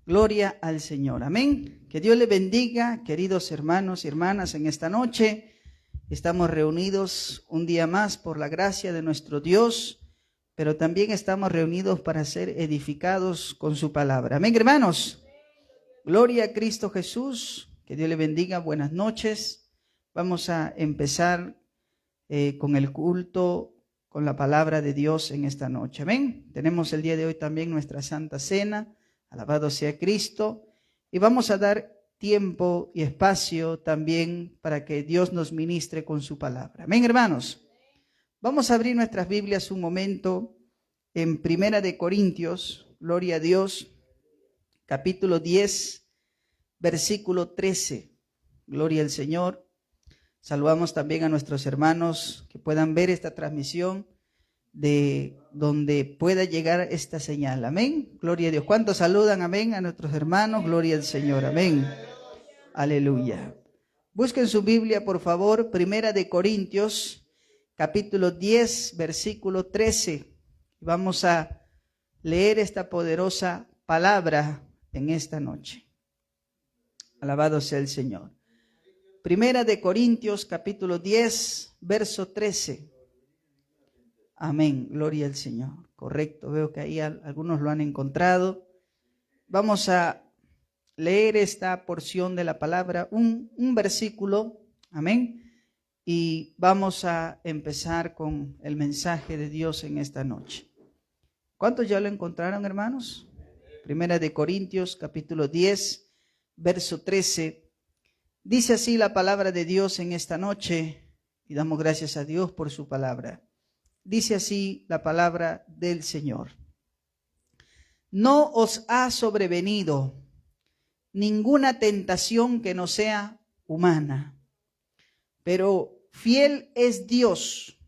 Gloria al Señor. Amén. Que Dios le bendiga, queridos hermanos y hermanas, en esta noche. Estamos reunidos un día más por la gracia de nuestro Dios, pero también estamos reunidos para ser edificados con su palabra. Amén, hermanos. Gloria a Cristo Jesús. Que Dios le bendiga. Buenas noches. Vamos a empezar con el culto, con la palabra de Dios en esta noche. Amén. Tenemos el día de hoy también nuestra Santa Cena. Alabado sea Cristo. Y vamos a dar tiempo y espacio también para que Dios nos ministre con su palabra. Amén, hermanos. Vamos a abrir nuestras Biblias un momento en Primera de Corintios, gloria a Dios, capítulo 10, versículo 13. Gloria al Señor. Saludamos también a nuestros hermanos que puedan ver esta transmisión de donde pueda llegar esta señal. Amén. Gloria a Dios. ¿Cuántos saludan? Amén. A nuestros hermanos. Gloria al Señor. Amén. Aleluya. Busquen su Biblia, por favor. Primera de Corintios, capítulo 10, versículo 13. Vamos a leer esta poderosa palabra en esta noche. Alabado sea el Señor. Primera de Corintios, capítulo 10, verso 13. Amén, gloria al Señor. Correcto, veo que ahí algunos lo han encontrado. Vamos a leer esta porción de la palabra, un versículo, amén. Y vamos a empezar con el mensaje de Dios en esta noche. ¿Cuántos ya lo encontraron, hermanos? Primera de Corintios, capítulo 10, verso 13. Dice así la palabra de Dios en esta noche, y damos gracias a Dios por su palabra. Dice así la palabra del Señor. No os ha sobrevenido ninguna tentación que no sea humana, pero fiel es Dios,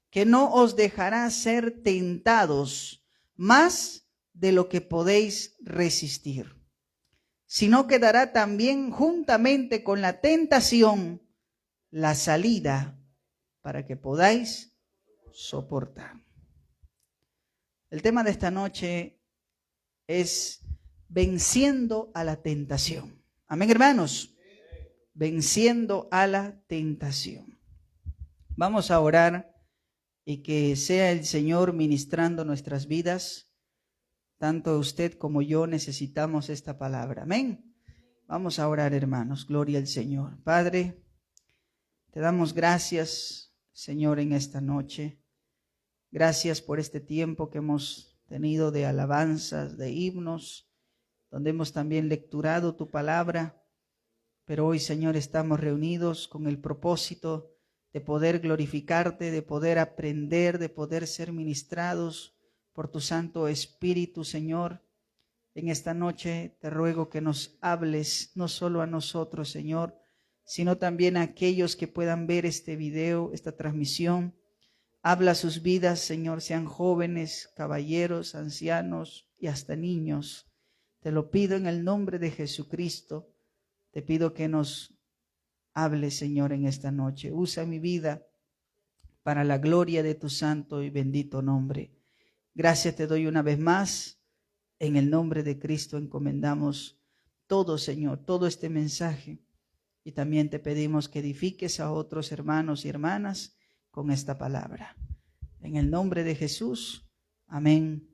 que no os dejará ser tentados más de lo que podéis resistir, sino que dará también juntamente con la tentación la salida para que podáis soportar. El tema de esta noche es venciendo a la tentación. Amén, hermanos. Venciendo a la tentación. Vamos a orar y que sea el Señor ministrando nuestras vidas. Tanto usted como yo necesitamos esta palabra. Amén. Vamos a orar, hermanos. Gloria al Señor. Padre, te damos gracias, Señor, en esta noche. Gracias por este tiempo que hemos tenido de alabanzas, de himnos, donde hemos también lecturado tu palabra. Pero hoy, Señor, estamos reunidos con el propósito de poder glorificarte, de poder aprender, de poder ser ministrados por tu Santo Espíritu, Señor. En esta noche te ruego que nos hables, no solo a nosotros, Señor, sino también a aquellos que puedan ver este video, esta transmisión. Habla sus vidas, Señor, sean jóvenes, caballeros, ancianos y hasta niños. Te lo pido en el nombre de Jesucristo. Te pido que nos hables, Señor, en esta noche. Usa mi vida para la gloria de tu santo y bendito nombre. Gracias te doy una vez más. En el nombre de Cristo encomendamos todo, Señor, todo este mensaje. Y también te pedimos que edifiques a otros hermanos y hermanas con esta palabra. En el nombre de Jesús, amén,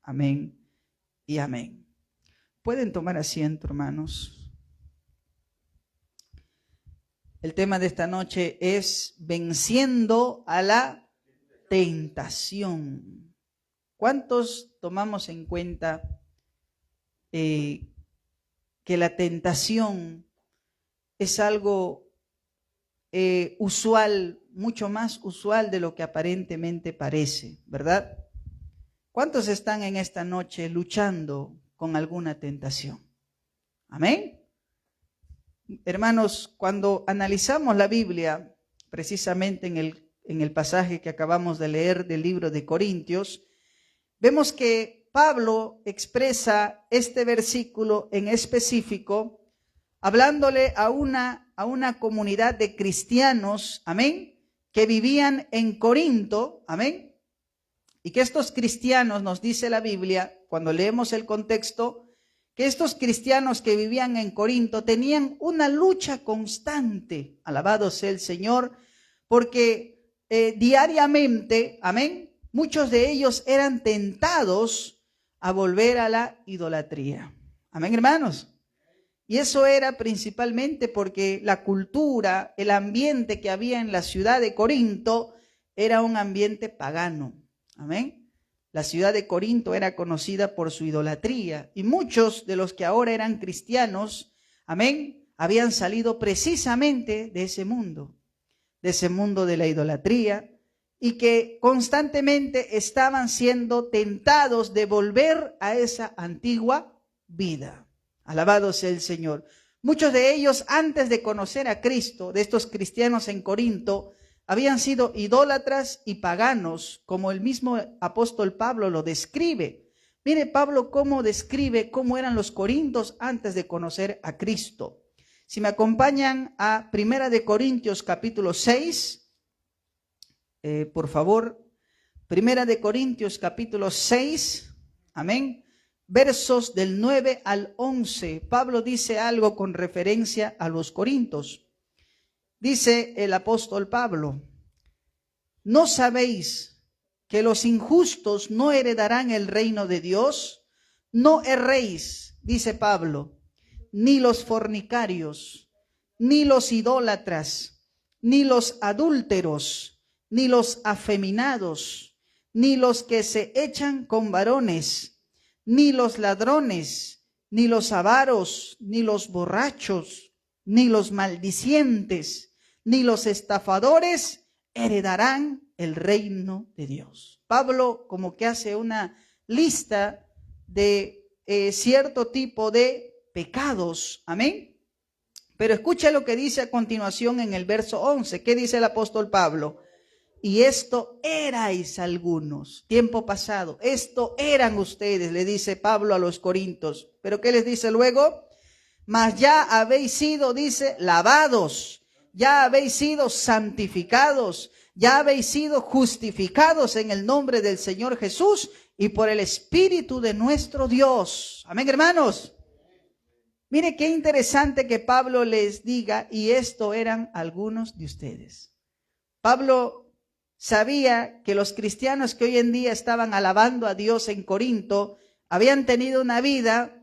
amén y amén. Pueden tomar asiento, hermanos. El tema de esta noche es venciendo a la tentación. ¿Cuántos tomamos en cuenta que la tentación es algo usual, mucho más usual de lo que aparentemente parece, ¿verdad? ¿Cuántos están en esta noche luchando con alguna tentación? Amén. Hermanos, cuando analizamos la Biblia, precisamente en el pasaje que acabamos de leer del libro de Corintios, vemos que Pablo expresa este versículo en específico, hablándole a una comunidad de cristianos, amén, que vivían en Corinto, amén, y que estos cristianos, nos dice la Biblia, cuando leemos el contexto, que estos cristianos que vivían en Corinto tenían una lucha constante, alabado sea el Señor, porque diariamente, amén, muchos de ellos eran tentados a volver a la idolatría. Amén, hermanos. Y eso era principalmente porque la cultura, el ambiente que había en la ciudad de Corinto era un ambiente pagano. Amén. La ciudad de Corinto era conocida por su idolatría y muchos de los que ahora eran cristianos, amén, habían salido precisamente de ese mundo de la idolatría, y que constantemente estaban siendo tentados de volver a esa antigua vida. Alabado sea el Señor. Muchos de ellos, antes de conocer a Cristo, de estos cristianos en Corinto, habían sido idólatras y paganos, como el mismo apóstol Pablo lo describe. Mire Pablo cómo describe cómo eran los corintios antes de conocer a Cristo. Si me acompañan a 1 de Corintios capítulo 6, por favor, 1 de Corintios capítulo 6, amén, versos del 9 al 11. Pablo dice algo con referencia a los corintios. Dice el apóstol Pablo: ¿no sabéis que los injustos no heredarán el reino de Dios? No erréis, dice Pablo, ni los fornicarios, ni los idólatras, ni los adúlteros, ni los afeminados, ni los que se echan con varones, ni los ladrones, ni los avaros, ni los borrachos, ni los maldicientes, ni los estafadores heredarán el reino de Dios. Pablo como que hace una lista de cierto tipo de pecados, amén. Pero escucha lo que dice a continuación en el verso 11. ¿Qué dice el apóstol Pablo? Y esto erais algunos, tiempo pasado, esto eran ustedes, le dice Pablo a los corintios. ¿Pero qué les dice luego? Mas ya habéis sido, dice, lavados, ya habéis sido santificados, ya habéis sido justificados en el nombre del Señor Jesús y por el Espíritu de nuestro Dios. Amén, hermanos. Mire qué interesante que Pablo les diga, y esto eran algunos de ustedes. Pablo sabía que los cristianos que hoy en día estaban alabando a Dios en Corinto habían tenido una vida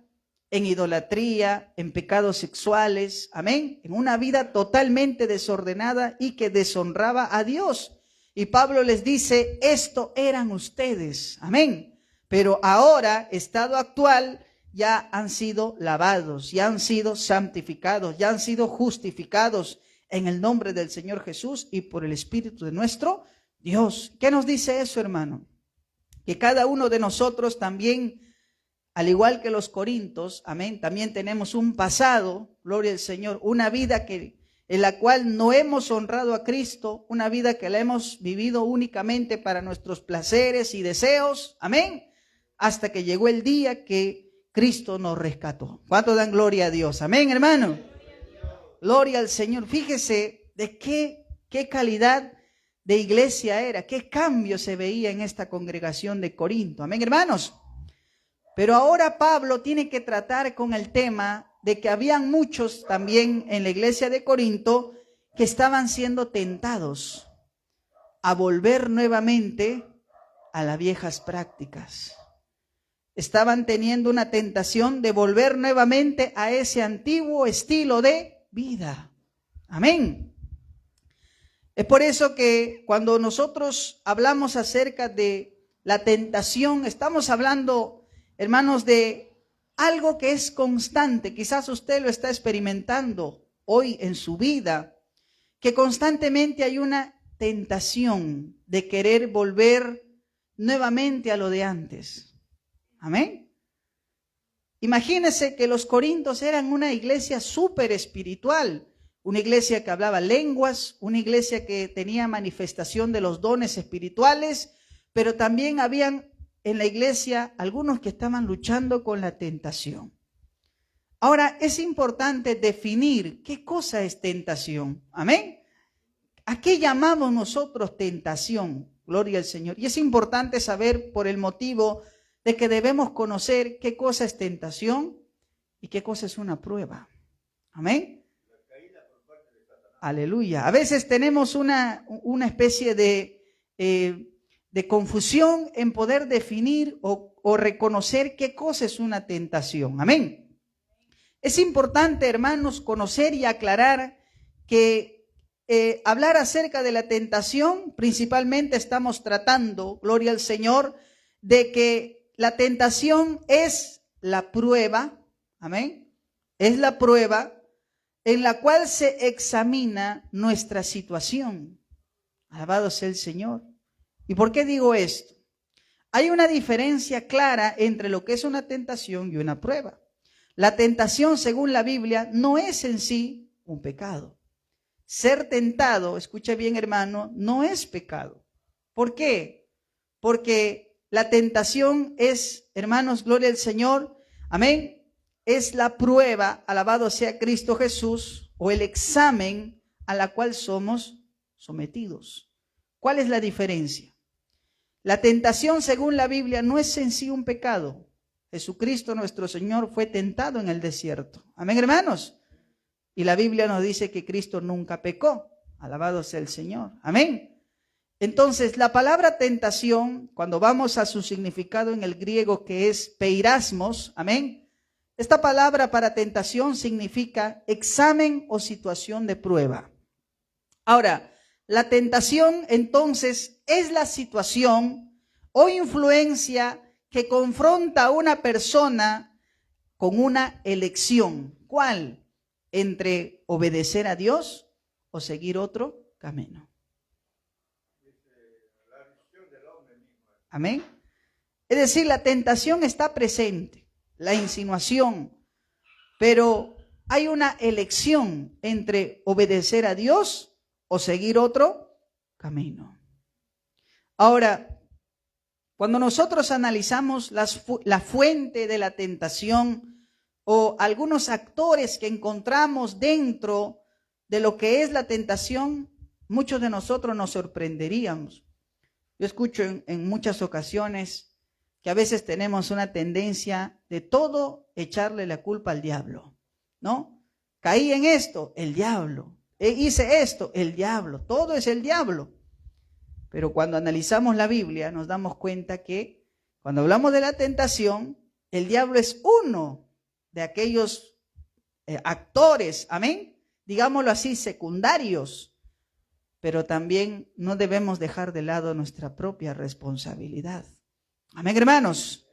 en idolatría, en pecados sexuales, amén, en una vida totalmente desordenada y que deshonraba a Dios. Y Pablo les dice, esto eran ustedes, amén, pero ahora, estado actual, ya han sido lavados, ya han sido santificados, ya han sido justificados en el nombre del Señor Jesús y por el Espíritu de nuestro Dios. ¿Qué nos dice eso, hermano? Que cada uno de nosotros también, al igual que los corintios, amén, también tenemos un pasado, gloria al Señor, una vida en la cual no hemos honrado a Cristo, una vida que la hemos vivido únicamente para nuestros placeres y deseos, amén, hasta que llegó el día que Cristo nos rescató. ¿Cuánto dan gloria a Dios? Amén, hermano. Gloria al Señor. Fíjese de qué calidad de iglesia era, qué cambio se veía en esta congregación de Corinto. Amén, hermanos. Pero ahora Pablo tiene que tratar con el tema de que habían muchos también en la iglesia de Corinto que estaban siendo tentados a volver nuevamente a las viejas prácticas. Estaban teniendo una tentación de volver nuevamente a ese antiguo estilo de vida. Amén. Es por eso que cuando nosotros hablamos acerca de la tentación, estamos hablando, hermanos, de algo que es constante. Quizás usted lo está experimentando hoy en su vida, que constantemente hay una tentación de querer volver nuevamente a lo de antes. Amén. Imagínense que los corintios eran una iglesia súper espiritual, una iglesia que hablaba lenguas, una iglesia que tenía manifestación de los dones espirituales, pero también habían en la iglesia algunos que estaban luchando con la tentación. Ahora, es importante definir qué cosa es tentación. Amén. ¿A qué llamamos nosotros tentación? Gloria al Señor. Y es importante saber por el motivo de que debemos conocer qué cosa es tentación, ¿Y qué cosa es una prueba? Amén. Aleluya. A veces tenemos una especie de confusión en poder definir o reconocer qué cosa es una tentación. Amén. Es importante, hermanos, conocer y aclarar que hablar acerca de la tentación, principalmente estamos tratando, gloria al Señor, de que la tentación es la prueba, amén, es la prueba en la cual se examina nuestra situación. Alabado sea el Señor. ¿Y por qué digo esto? Hay una diferencia clara entre lo que es una tentación y una prueba. La tentación, según la Biblia, no es en sí un pecado. Ser tentado, escuche bien, hermano, no es pecado. ¿Por qué? Porque la tentación es, hermanos, gloria al Señor, amén, es la prueba, alabado sea Cristo Jesús, o el examen a la cual somos sometidos. ¿Cuál es la diferencia? La tentación, según la Biblia, no es en sí un pecado. Jesucristo nuestro Señor fue tentado en el desierto. Amén, hermanos. Y la Biblia nos dice que Cristo nunca pecó. Alabado sea el Señor. Amén. Entonces, la palabra tentación, cuando vamos a su significado en el griego, que es peirasmos, amén. Esta palabra para tentación significa examen o situación de prueba. Ahora, la tentación entonces es la situación o influencia que confronta a una persona con una elección. ¿Cuál? Entre obedecer a Dios o seguir otro camino. Amén. Es decir, la tentación está presente, la insinuación, pero hay una elección entre obedecer a Dios o seguir otro camino. Ahora, cuando nosotros analizamos la fuente de la tentación o algunos actores que encontramos dentro de lo que es la tentación, muchos de nosotros nos sorprenderíamos. Yo escucho en muchas ocasiones que a veces tenemos una tendencia de todo echarle la culpa al diablo, ¿no? Caí en esto, el diablo. Hice esto, el diablo. Todo es el diablo. Pero cuando analizamos la Biblia nos damos cuenta que cuando hablamos de la tentación, el diablo es uno de aquellos actores, amén, digámoslo así, secundarios. Pero también no debemos dejar de lado nuestra propia responsabilidad. Amén, hermanos.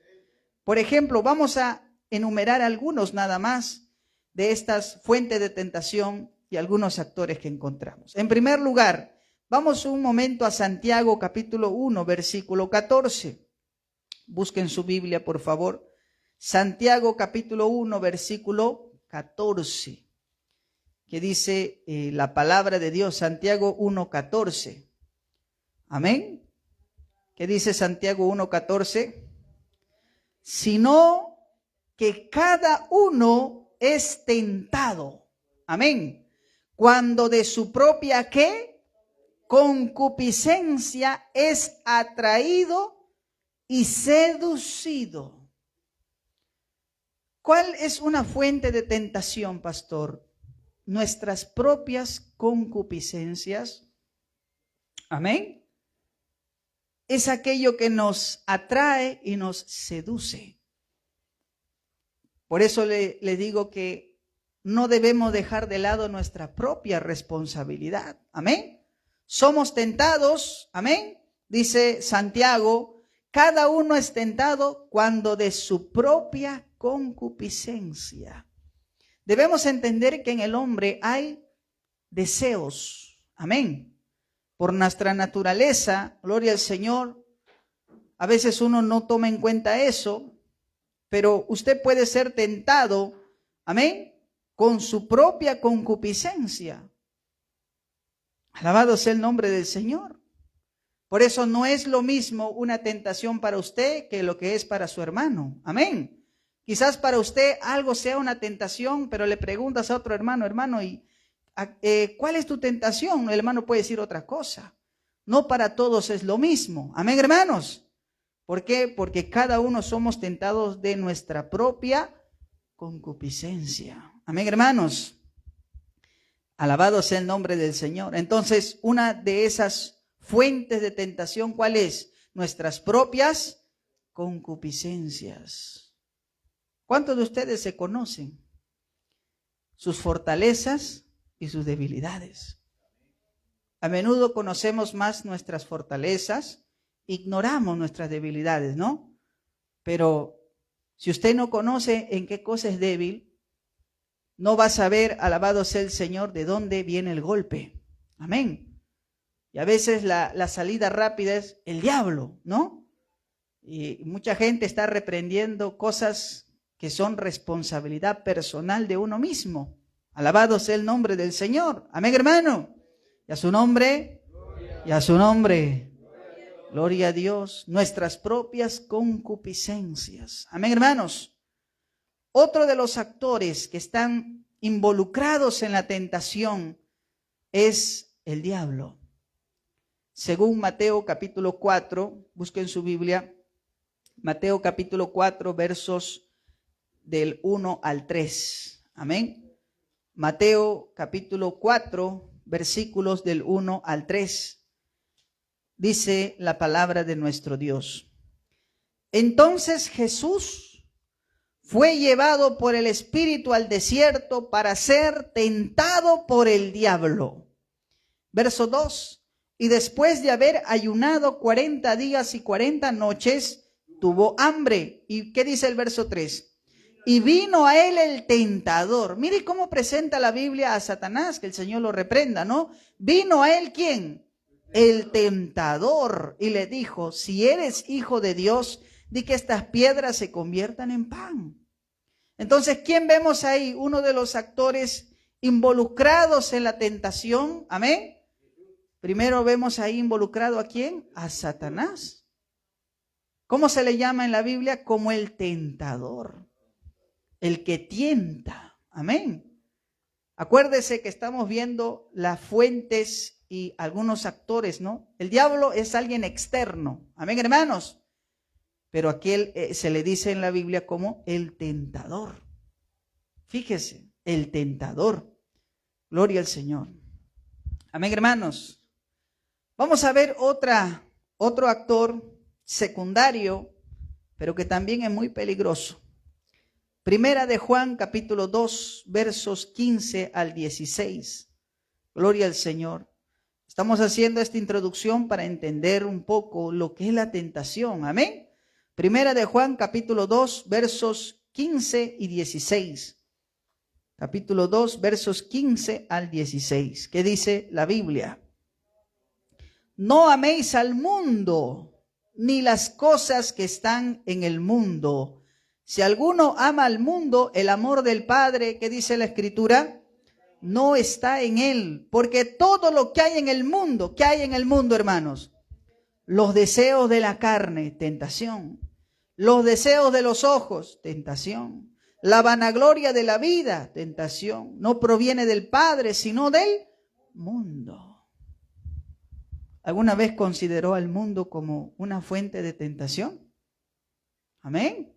Por ejemplo, vamos a enumerar algunos nada más de estas fuentes de tentación y algunos actores que encontramos. En primer lugar, vamos un momento a Santiago capítulo 1, versículo 14. Busquen su Biblia, por favor. Santiago capítulo 1, versículo 14. Que dice la palabra de Dios, Santiago 1:14. Amén. ¿Qué dice Santiago 1:14? Sino que cada uno es tentado. Amén. Cuando de su propia ¿qué? Concupiscencia es atraído y seducido. ¿Cuál es una fuente de tentación, pastor? Nuestras propias concupiscencias. Amén. Es aquello que nos atrae y nos seduce. Por eso le digo que no debemos dejar de lado nuestra propia responsabilidad. Amén. Somos tentados. Amén. Dice Santiago, cada uno es tentado cuando de su propia concupiscencia. Debemos entender que en el hombre hay deseos, amén. Por nuestra naturaleza, gloria al Señor, a veces uno no toma en cuenta eso, pero usted puede ser tentado, amén, con su propia concupiscencia. Alabado sea el nombre del Señor. Por eso no es lo mismo una tentación para usted que lo que es para su hermano, amén. Quizás para usted algo sea una tentación, pero le preguntas a otro hermano, ¿y cuál es tu tentación? El hermano puede decir otra cosa. No para todos es lo mismo. Amén, hermanos. ¿Por qué? Porque cada uno somos tentados de nuestra propia concupiscencia. Amén, hermanos. Alabado sea el nombre del Señor. Entonces, una de esas fuentes de tentación, ¿cuál es? Nuestras propias concupiscencias. ¿Cuántos de ustedes se conocen? Sus fortalezas y sus debilidades. A menudo conocemos más nuestras fortalezas, ignoramos nuestras debilidades, ¿no? Pero si usted no conoce en qué cosa es débil, no va a saber, alabado sea el Señor, de dónde viene el golpe. Amén. Y a veces la salida rápida es el diablo, ¿no? Y mucha gente está reprendiendo cosas que son responsabilidad personal de uno mismo. Alabado sea el nombre del Señor. Amén, hermano. Y a su nombre, y a su nombre. Gloria a Dios. Nuestras propias concupiscencias. Amén, hermanos. Otro de los actores que están involucrados en la tentación es el diablo. Según Mateo capítulo 4, busquen su Biblia, Mateo capítulo 4, versos del 1 al 3. Amén. Mateo capítulo 4, versículos del 1 al 3. Dice la palabra de nuestro Dios. Entonces Jesús fue llevado por el Espíritu al desierto para ser tentado por el diablo. Verso 2. Y después de haber ayunado 40 días y 40 noches, tuvo hambre. ¿Y qué dice el verso 3? Y vino a él el tentador. Mire cómo presenta la Biblia a Satanás, que el Señor lo reprenda, ¿no? Vino a él, ¿quién? El tentador. Y le dijo, si eres hijo de Dios, di que estas piedras se conviertan en pan. Entonces, ¿quién vemos ahí? Uno de los actores involucrados en la tentación. Amén. Primero vemos ahí involucrado ¿a quién? A Satanás. ¿Cómo se le llama en la Biblia? Como el tentador. El que tienta. Amén. Acuérdese que estamos viendo las fuentes y algunos actores, ¿no? El diablo es alguien externo. Amén, hermanos. Pero aquel se le dice en la Biblia como el tentador. Fíjese, el tentador. Gloria al Señor. Amén, hermanos. Vamos a ver otro actor secundario, pero que también es muy peligroso. Primera de Juan, capítulo 2, versos 15 al 16. Gloria al Señor. Estamos haciendo esta introducción para entender un poco lo que es la tentación. Amén. Primera de Juan, capítulo 2, versos 15 y 16. Capítulo 2, versos 15 al 16. ¿Qué dice la Biblia? No améis al mundo, ni las cosas que están en el mundo. Si alguno ama al mundo, el amor del Padre, ¿qué dice la Escritura? No está en él, porque todo lo que hay en el mundo, ¿qué hay en el mundo, hermanos? Los deseos de la carne, tentación. Los deseos de los ojos, tentación. La vanagloria de la vida, tentación. No proviene del Padre, sino del mundo. ¿Alguna vez consideró al mundo como una fuente de tentación? Amén.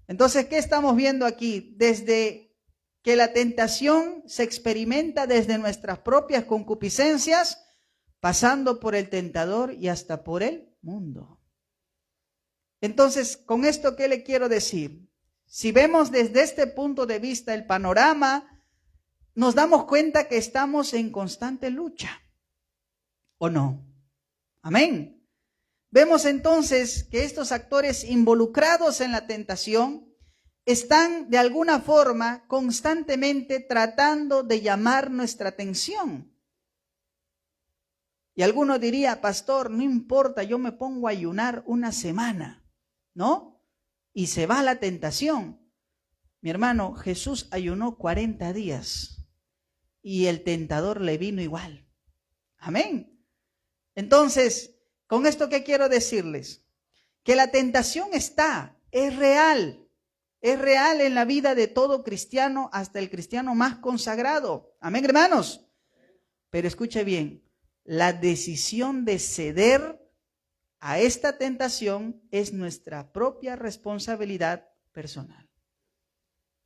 Entonces, ¿qué estamos viendo aquí? Desde que la tentación se experimenta desde nuestras propias concupiscencias, pasando por el tentador y hasta por el mundo. Entonces, ¿con esto qué le quiero decir? Si vemos desde este punto de vista el panorama, nos damos cuenta que estamos en constante lucha. ¿O no? Amén. Vemos entonces que estos actores involucrados en la tentación están de alguna forma constantemente tratando de llamar nuestra atención. Y alguno diría, pastor, no importa, yo me pongo a ayunar una semana, ¿no? Y se va la tentación. Mi hermano, Jesús ayunó 40 días y el tentador le vino igual. Amén. Entonces, ¿con esto qué quiero decirles? Que la tentación es real en la vida de todo cristiano, hasta el cristiano más consagrado. Amén, hermanos. Pero escuche bien, la decisión de ceder a esta tentación es nuestra propia responsabilidad personal.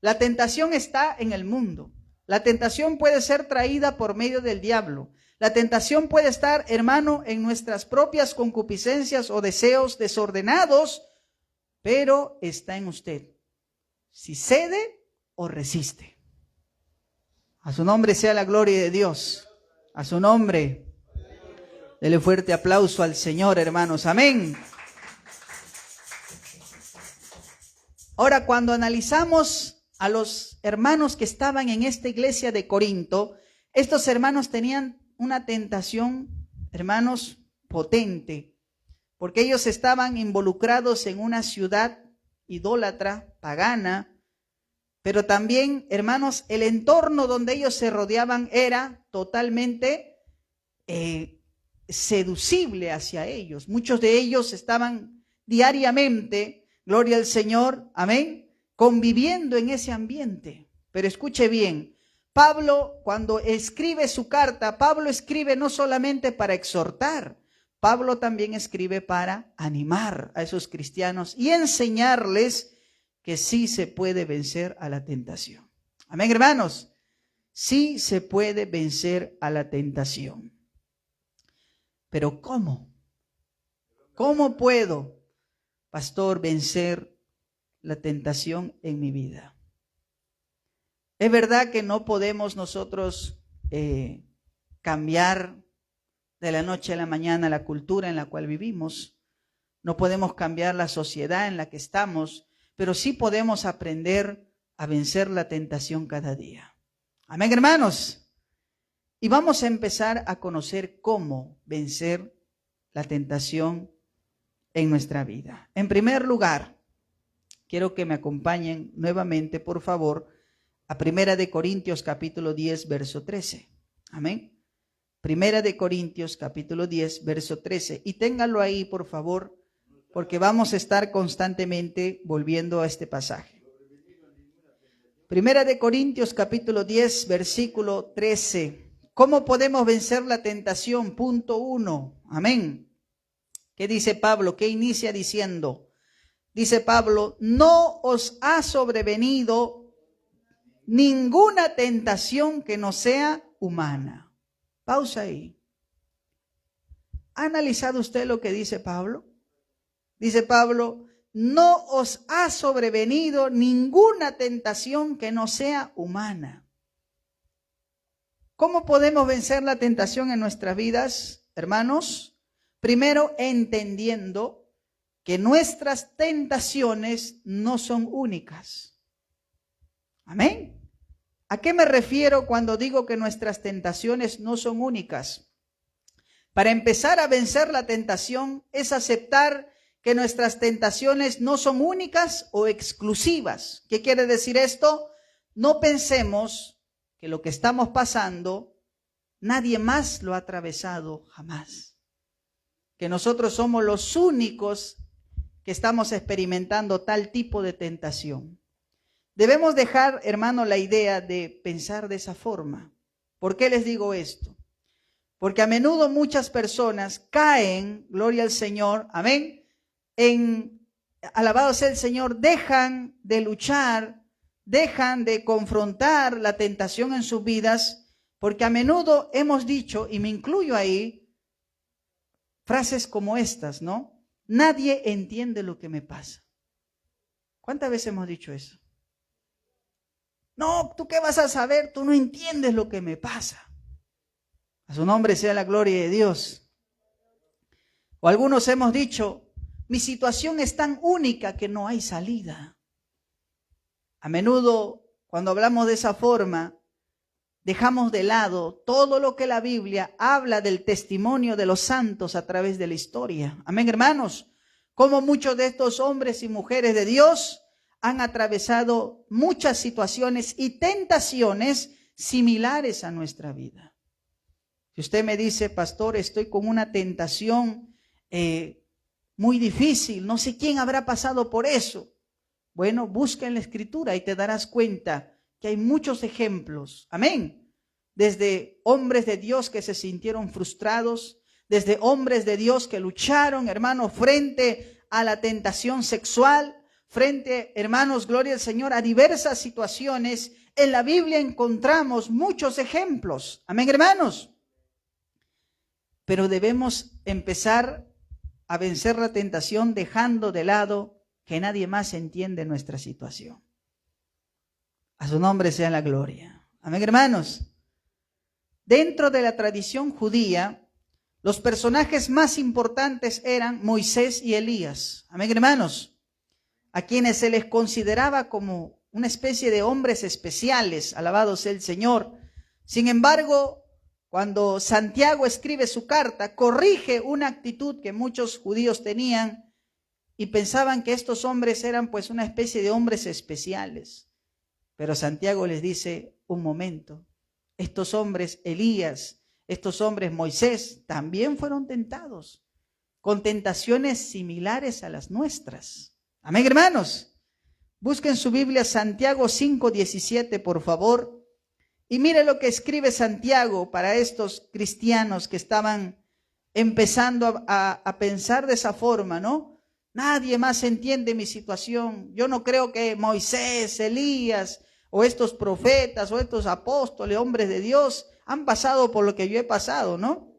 La tentación está en el mundo. La tentación puede ser traída por medio del diablo. La tentación puede estar, hermano, en nuestras propias concupiscencias o deseos desordenados, pero está en usted. Si cede o resiste. A su nombre sea la gloria de Dios. A su nombre. Dele fuerte aplauso al Señor, hermanos. Amén. Ahora, cuando analizamos a los hermanos que estaban en esta iglesia de Corinto, estos hermanos tenían una tentación, hermanos, potente, porque ellos estaban involucrados en una ciudad idólatra, pagana, pero también, hermanos, el entorno donde ellos se rodeaban era totalmente seducible hacia ellos. Muchos de ellos estaban diariamente, gloria al Señor, amén, conviviendo en ese ambiente. Pero escuche bien, Pablo, cuando escribe su carta, Pablo escribe no solamente para exhortar, Pablo también escribe para animar a esos cristianos y enseñarles que sí se puede vencer a la tentación. Amén, hermanos. Sí se puede vencer a la tentación. Pero ¿cómo? ¿Cómo puedo, pastor, vencer la tentación en mi vida? Es verdad que no podemos nosotros cambiar de la noche a la mañana la cultura en la cual vivimos. No podemos cambiar la sociedad en la que estamos, pero sí podemos aprender a vencer la tentación cada día. Amén, hermanos. Y vamos a empezar a conocer cómo vencer la tentación en nuestra vida. En primer lugar, quiero que me acompañen nuevamente, por favor, a 1 Corintios capítulo 10, verso 13. Amén. 1 Corintios capítulo 10, verso 13. Y ténganlo ahí, por favor, porque vamos a estar constantemente volviendo a este pasaje. 1 Corintios capítulo 10, versículo 13. ¿Cómo podemos vencer la tentación? Punto 1. Amén. ¿Qué dice Pablo? ¿Qué inicia diciendo? Dice Pablo, no os ha sobrevenido ninguna tentación que no sea humana. Pausa ahí. ¿Ha analizado usted lo que dice Pablo? Dice Pablo, no os ha sobrevenido ninguna tentación que no sea humana. ¿Cómo podemos vencer la tentación en nuestras vidas, hermanos? Primero, entendiendo que nuestras tentaciones no son únicas. Amén. ¿A qué me refiero cuando digo que nuestras tentaciones no son únicas? Para empezar a vencer la tentación es aceptar que nuestras tentaciones no son únicas o exclusivas. ¿Qué quiere decir esto? No pensemos que lo que estamos pasando, nadie más lo ha atravesado jamás. Que nosotros somos los únicos que estamos experimentando tal tipo de tentación. Debemos dejar, hermano, la idea de pensar de esa forma. ¿Por qué les digo esto? Porque a menudo muchas personas caen, gloria al Señor, amén, alabado sea el Señor, dejan de luchar, dejan de confrontar la tentación en sus vidas, porque a menudo hemos dicho, y me incluyo ahí, frases como estas, ¿no? Nadie entiende lo que me pasa. ¿Cuántas veces hemos dicho eso? No, ¿tú qué vas a saber? Tú no entiendes lo que me pasa. A su nombre sea la gloria de Dios. O algunos hemos dicho, mi situación es tan única que no hay salida. A menudo, cuando hablamos de esa forma, dejamos de lado todo lo que la Biblia habla del testimonio de los santos a través de la historia. Amén, hermanos. Como muchos de estos hombres y mujeres de Dios han atravesado muchas situaciones y tentaciones similares a nuestra vida. Si usted me dice, pastor, estoy con una tentación muy difícil, no sé quién habrá pasado por eso. Bueno, busca en la Escritura y te darás cuenta que hay muchos ejemplos. Amén. Desde hombres de Dios que se sintieron frustrados, desde hombres de Dios que lucharon, hermano, frente a la tentación sexual, frente, hermanos, gloria al Señor, a diversas situaciones. En la Biblia encontramos muchos ejemplos. Amén, hermanos. Pero debemos empezar a vencer la tentación dejando de lado que nadie más entiende nuestra situación. A su nombre sea la gloria. Amén, hermanos. Dentro de la tradición judía, los personajes más importantes eran Moisés y Elías. Amén, hermanos. A quienes se les consideraba como una especie de hombres especiales, alabado sea el Señor. Sin embargo, cuando Santiago escribe su carta, corrige una actitud que muchos judíos tenían y pensaban que estos hombres eran pues una especie de hombres especiales. Pero Santiago les dice, un momento, estos hombres Elías, estos hombres Moisés, también fueron tentados, con tentaciones similares a las nuestras. Amén, hermanos. Busquen su Biblia, Santiago 5:17, por favor. Y mire lo que escribe Santiago para estos cristianos que estaban empezando a pensar de esa forma, ¿no? Nadie más entiende mi situación. Yo no creo que Moisés, Elías, o estos profetas, o estos apóstoles, hombres de Dios, han pasado por lo que yo he pasado, ¿no?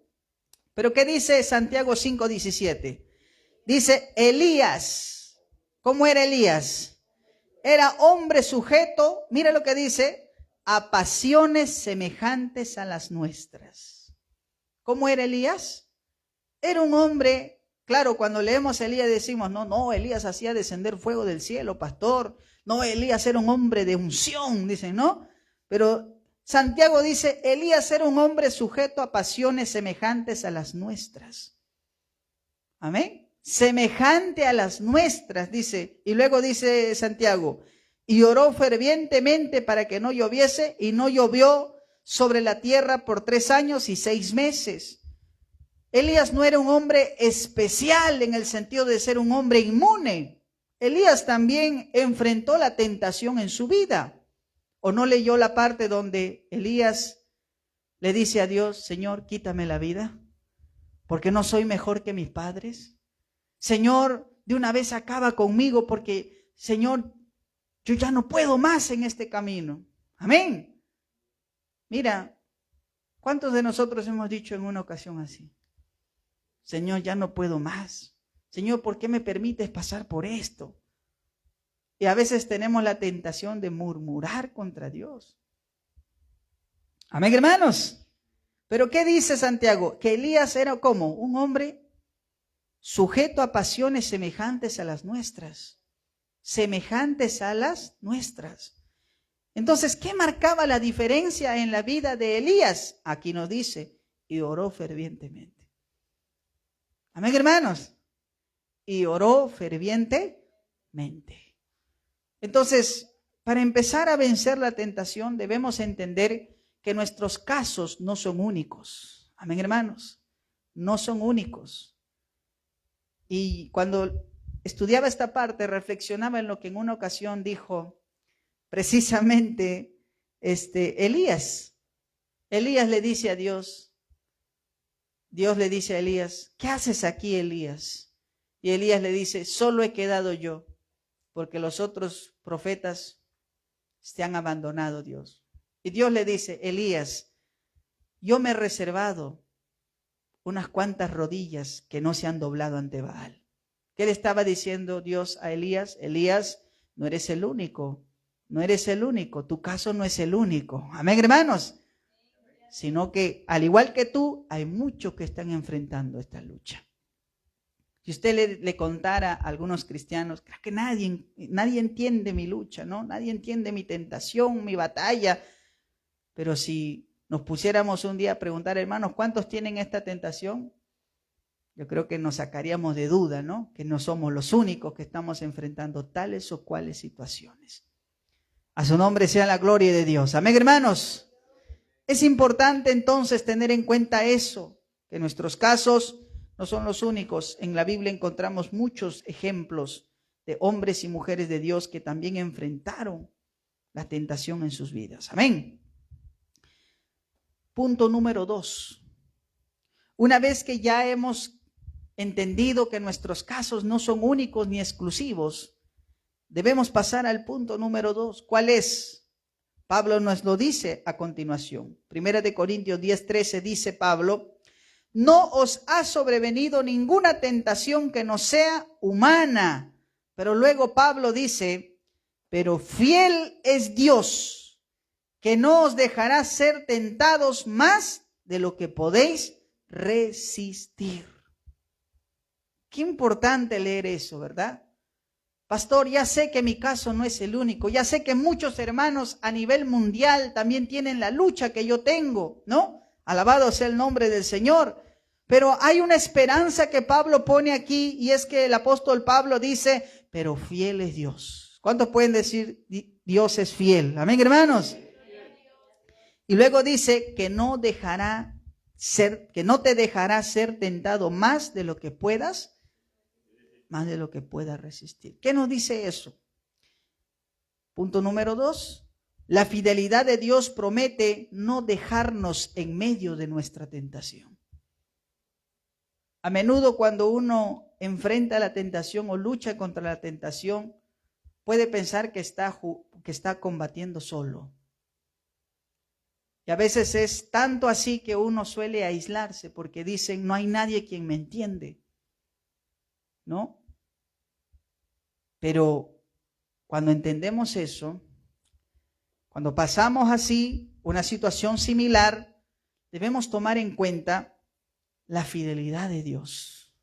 Pero ¿qué dice Santiago 5:17? Dice, Elías, ¿cómo era Elías? Era hombre sujeto, mira lo que dice, a pasiones semejantes a las nuestras. ¿Cómo era Elías? Era un hombre, claro, cuando leemos a Elías decimos, no, Elías hacía descender fuego del cielo, pastor. No, Elías era un hombre de unción, dicen, ¿no? Pero Santiago dice, Elías era un hombre sujeto a pasiones semejantes a las nuestras. Amén. Semejante a las nuestras, dice. Y luego dice Santiago, y oró fervientemente para que no lloviese, y no llovió sobre la tierra por 3 años y 6 meses. Elías no era un hombre especial en el sentido de ser un hombre inmune. Elías también enfrentó la tentación en su vida. ¿O no leyó la parte donde Elías le dice a Dios, Señor, quítame la vida, porque no soy mejor que mis padres? Señor, de una vez acaba conmigo, porque, Señor, yo ya no puedo más en este camino. Amén. Mira, ¿cuántos de nosotros hemos dicho en una ocasión así? Señor, ya no puedo más. Señor, ¿por qué me permites pasar por esto? Y a veces tenemos la tentación de murmurar contra Dios. Amén, hermanos. Pero ¿qué dice Santiago? Que Elías era como un hombre sujeto a pasiones semejantes a las nuestras. Semejantes a las nuestras. Entonces, ¿qué marcaba la diferencia en la vida de Elías? Aquí nos dice, y oró fervientemente. Amén, hermanos. Y oró fervientemente. Entonces, para empezar a vencer la tentación, debemos entender que nuestros casos no son únicos. Amén, hermanos. No son únicos. Y cuando estudiaba esta parte, reflexionaba en lo que en una ocasión dijo precisamente Elías. Elías le dice a Dios, Dios le dice a Elías, ¿qué haces aquí, Elías? Y Elías le dice, solo he quedado yo, porque los otros profetas te han abandonado, Dios. Y Dios le dice, Elías, yo me he reservado unas cuantas rodillas que no se han doblado ante Baal. ¿Qué le estaba diciendo Dios a Elías? Elías, no eres el único, no eres el único, tu caso no es el único. Amén, hermanos. Sino que, al igual que tú, hay muchos que están enfrentando esta lucha. Si usted le contara a algunos cristianos, creo que nadie entiende mi lucha, ¿no? Nadie entiende mi tentación, mi batalla. Pero si nos pusiéramos un día a preguntar, hermanos, ¿cuántos tienen esta tentación? Yo creo que nos sacaríamos de duda, ¿no? Que no somos los únicos que estamos enfrentando tales o cuales situaciones. A su nombre sea la gloria de Dios. Amén, hermanos. Es importante entonces tener en cuenta eso, que nuestros casos no son los únicos. En la Biblia encontramos muchos ejemplos de hombres y mujeres de Dios que también enfrentaron la tentación en sus vidas. Amén. Punto número 2. Una vez que ya hemos entendido que nuestros casos no son únicos ni exclusivos, debemos pasar al punto número 2. ¿Cuál es? Pablo nos lo dice a continuación. 1 Corintios 10:13 dice Pablo: no os ha sobrevenido ninguna tentación que no sea humana. Pero luego Pablo dice: pero fiel es Dios, que no os dejará ser tentados más de lo que podéis resistir. Qué importante leer eso, ¿verdad? Pastor, ya sé que mi caso no es el único, ya sé que muchos hermanos a nivel mundial también tienen la lucha que yo tengo, ¿no? Alabado sea el nombre del Señor. Pero hay una esperanza que Pablo pone aquí, y es que el apóstol Pablo dice: pero fiel es Dios. ¿Cuántos pueden decir Dios es fiel? Amén, hermanos. Y luego dice que no te dejará ser tentado más de lo que puedas resistir. ¿Qué nos dice eso? Punto número 2. La fidelidad de Dios promete no dejarnos en medio de nuestra tentación. A menudo cuando uno enfrenta la tentación o lucha contra la tentación, puede pensar que está combatiendo solo. Y a veces es tanto así que uno suele aislarse porque dicen: no hay nadie quien me entiende, ¿no? Pero cuando entendemos eso, cuando pasamos así una situación similar, debemos tomar en cuenta la fidelidad de Dios.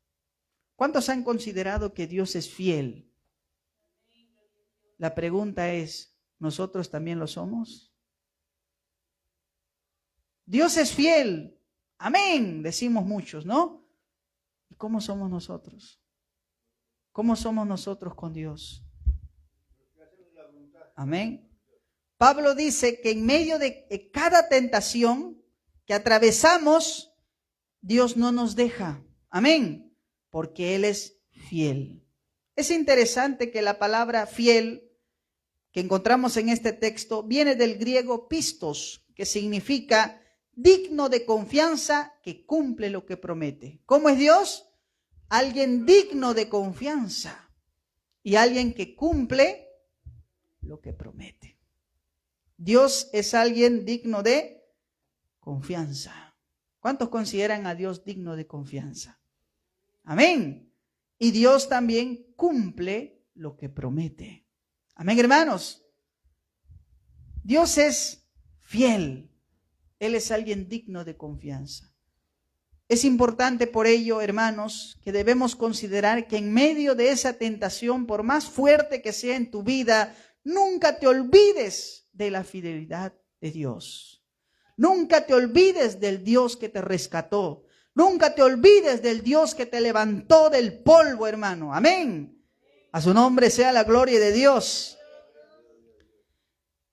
¿Cuántos han considerado que Dios es fiel? La pregunta es: ¿nosotros también lo somos? Dios es fiel. Amén, decimos muchos, ¿no? ¿Y cómo somos nosotros? ¿Cómo somos nosotros con Dios? Amén. Pablo dice que en medio de cada tentación que atravesamos, Dios no nos deja. Amén. Porque Él es fiel. Es interesante que la palabra fiel que encontramos en este texto viene del griego pistos, que significa digno de confianza, que cumple lo que promete. ¿Cómo es Dios? Alguien digno de confianza y alguien que cumple lo que promete. Dios es alguien digno de confianza. ¿Cuántos consideran a Dios digno de confianza? Amén. Y Dios también cumple lo que promete. Amén, hermanos. Dios es fiel. Él es alguien digno de confianza. Es importante por ello, hermanos, que debemos considerar que en medio de esa tentación, por más fuerte que sea en tu vida, nunca te olvides de la fidelidad de Dios. Nunca te olvides del Dios que te rescató. Nunca te olvides del Dios que te levantó del polvo, hermano. Amén. A su nombre sea la gloria de Dios.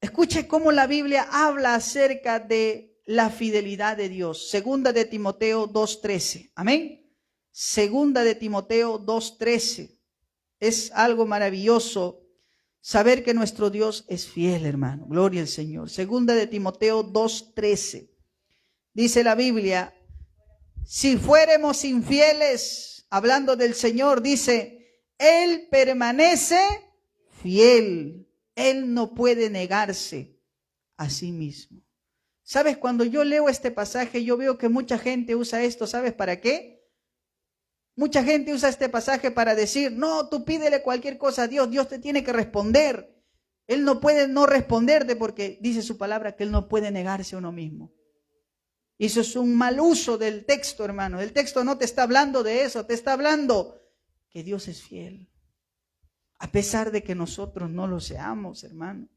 Escuche cómo la Biblia habla acerca de la fidelidad de Dios. Segunda de Timoteo 2:13. Amén. Segunda de Timoteo 2:13. Es algo maravilloso saber que nuestro Dios es fiel, hermano. Gloria al Señor. Segunda de Timoteo 2:13. Dice la Biblia: si fuéramos infieles, hablando del Señor, dice, Él permanece fiel. Él no puede negarse a sí mismo. ¿Sabes? Cuando yo leo este pasaje, yo veo que mucha gente usa esto. ¿Sabes para qué? Mucha gente usa este pasaje para decir: no, tú pídele cualquier cosa a Dios, Dios te tiene que responder. Él no puede no responderte porque dice su palabra que Él no puede negarse a uno mismo. Y eso es un mal uso del texto, hermano. El texto no te está hablando de eso, te está hablando que Dios es fiel. A pesar de que nosotros no lo seamos, hermano.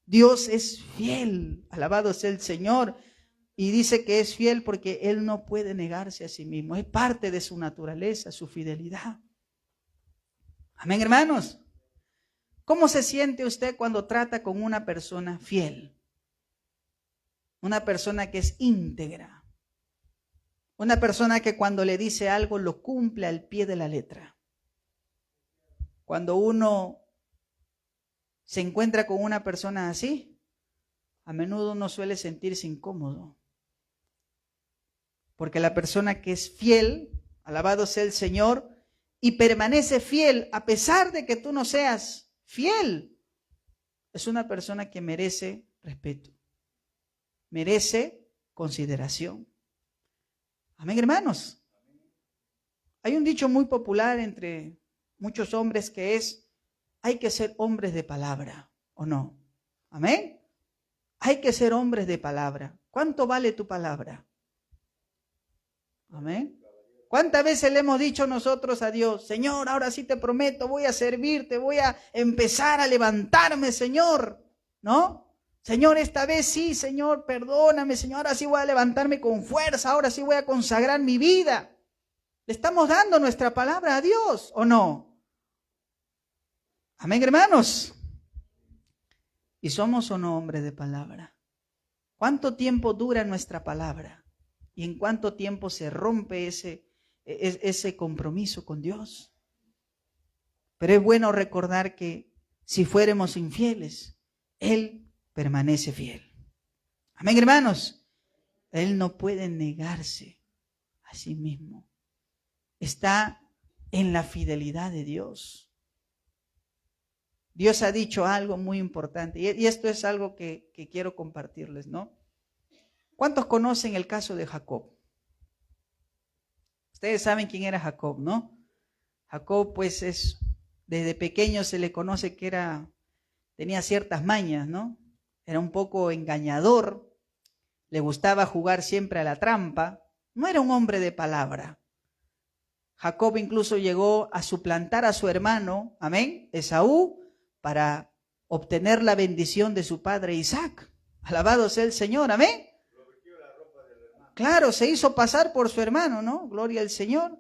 Dios es fiel, alabado sea el Señor. Y dice que es fiel porque Él no puede negarse a sí mismo. Es parte de su naturaleza, su fidelidad. Amén, hermanos. ¿Cómo se siente usted cuando trata con una persona fiel? Una persona que es íntegra. Una persona que cuando le dice algo lo cumple al pie de la letra. Cuando uno se encuentra con una persona así, a menudo uno suele sentirse incómodo. Porque la persona que es fiel, alabado sea el Señor, y permanece fiel a pesar de que tú no seas fiel, es una persona que merece respeto, merece consideración. Amén, hermanos. Hay un dicho muy popular entre muchos hombres que es: hay que ser hombres de palabra, ¿o no? Amén. Hay que ser hombres de palabra. ¿Cuánto vale tu palabra? Amén. ¿Cuántas veces le hemos dicho nosotros a Dios: Señor, ahora sí te prometo, voy a servirte, voy a empezar a levantarme, Señor? ¿No? Señor, esta vez sí, Señor, perdóname, Señor, ahora sí voy a levantarme con fuerza, ahora sí voy a consagrar mi vida. ¿Le estamos dando nuestra palabra a Dios o no? Amén, hermanos. ¿Y somos o no hombres de palabra? ¿Cuánto tiempo dura nuestra palabra? ¿Y en cuánto tiempo se rompe ese compromiso con Dios? Pero es bueno recordar que si fuéramos infieles, Él permanece fiel. Amén, hermanos. Él no puede negarse a sí mismo. Está en la fidelidad de Dios. Dios ha dicho algo muy importante, y esto es algo que quiero compartirles, ¿no? ¿Cuántos conocen el caso de Jacob? Ustedes saben quién era Jacob, ¿no? Jacob, pues, desde pequeño se le conoce que tenía ciertas mañas, ¿no? Era un poco engañador, le gustaba jugar siempre a la trampa, no era un hombre de palabra. Jacob incluso llegó a suplantar a su hermano, amén, Esaú, para obtener la bendición de su padre Isaac. Alabado sea el Señor, amén. Claro, se hizo pasar por su hermano, ¿no? Gloria al Señor.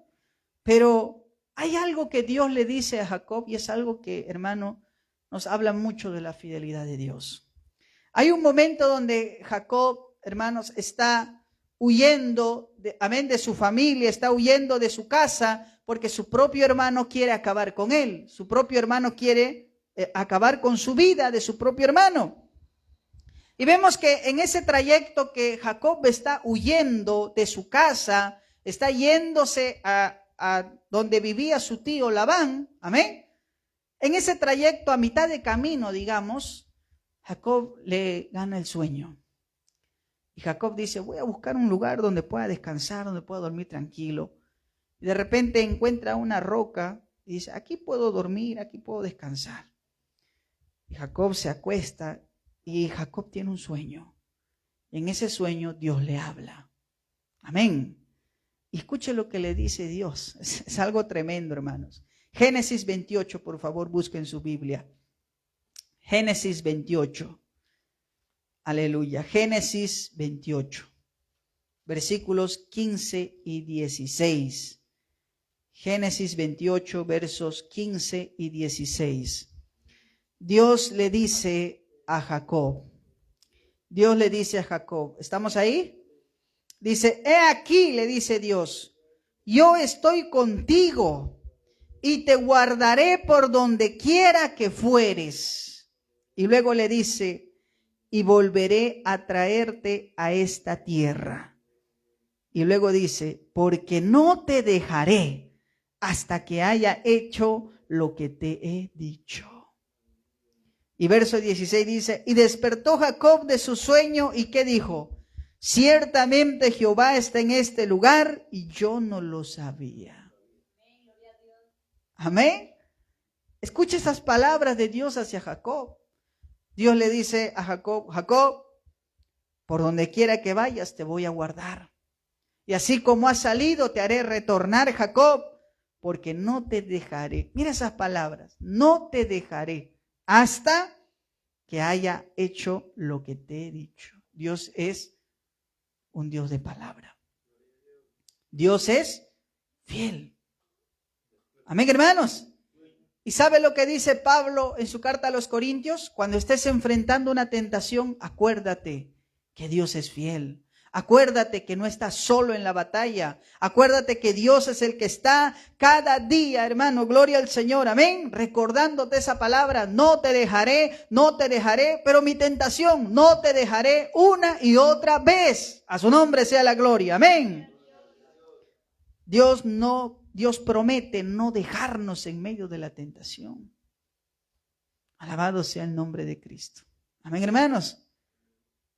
Pero hay algo que Dios le dice a Jacob, y es algo que, hermano, nos habla mucho de la fidelidad de Dios. Hay un momento donde Jacob, hermanos, está huyendo, amén, de su familia, está huyendo de su casa, porque su propio hermano quiere acabar con él. Su propio hermano quiere acabar con su vida de su propio hermano. Y vemos que en ese trayecto que Jacob está huyendo de su casa, está yéndose a donde vivía su tío Labán, amén. En ese trayecto, a mitad de camino, digamos, Jacob le gana el sueño. Y Jacob dice: voy a buscar un lugar donde pueda descansar, donde pueda dormir tranquilo. Y de repente encuentra una roca y dice: aquí puedo dormir, aquí puedo descansar. Y Jacob se acuesta y Jacob tiene un sueño. Y en ese sueño Dios le habla. Amén. Y escuche lo que le dice Dios. Es algo tremendo, hermanos. Génesis 28, por favor, busquen su Biblia. Génesis 28. Aleluya. Génesis 28. Versículos 15 y 16. Génesis 28, versos 15 y 16. Dios le dice a Jacob. Dios le dice a Jacob. ¿Estamos ahí? Dice: he aquí, le dice Dios, yo estoy contigo y te guardaré por donde quiera que fueres. Y luego le dice: y volveré a traerte a esta tierra. Y luego dice: porque no te dejaré hasta que haya hecho lo que te he dicho. Y verso 16 dice: y despertó Jacob de su sueño, ¿y qué dijo? Ciertamente Jehová está en este lugar y yo no lo sabía. Amén. Escucha esas palabras de Dios hacia Jacob. Dios le dice a Jacob: Jacob, por donde quiera que vayas te voy a guardar. Y así como has salido te haré retornar, Jacob, porque no te dejaré. Mira esas palabras: no te dejaré hasta que haya hecho lo que te he dicho. Dios es un Dios de palabra. Dios es fiel. Amén, hermanos. ¿Y sabe lo que dice Pablo en su carta a los Corintios? Cuando estés enfrentando una tentación, acuérdate que Dios es fiel. Acuérdate que no estás solo en la batalla. Acuérdate que Dios es el que está cada día, hermano. Gloria al Señor. Amén. Recordándote esa palabra: no te dejaré, no te dejaré. Pero mi tentación: no te dejaré, una y otra vez. A su nombre sea la gloria. Amén. Dios promete no dejarnos en medio de la tentación. Alabado sea el nombre de Cristo. Amén, hermanos.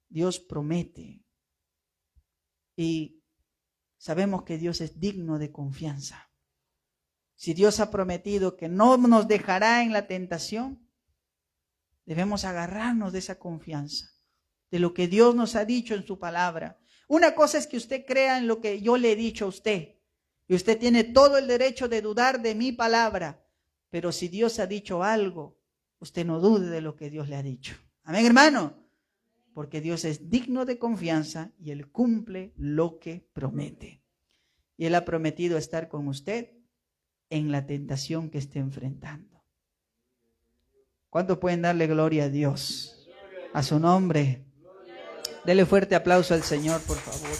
Dios promete. Y sabemos que Dios es digno de confianza. Si Dios ha prometido que no nos dejará en la tentación, debemos agarrarnos de esa confianza, de lo que Dios nos ha dicho en su palabra. Una cosa es que usted crea en lo que yo le he dicho a usted, y usted tiene todo el derecho de dudar de mi palabra, pero si Dios ha dicho algo, usted no dude de lo que Dios le ha dicho. Amén, hermano, porque Dios es digno de confianza y Él cumple lo que promete. Y Él ha prometido estar con usted en la tentación que esté enfrentando. ¿Cuántos pueden darle gloria a Dios? A su nombre. Dele fuerte aplauso al Señor, por favor.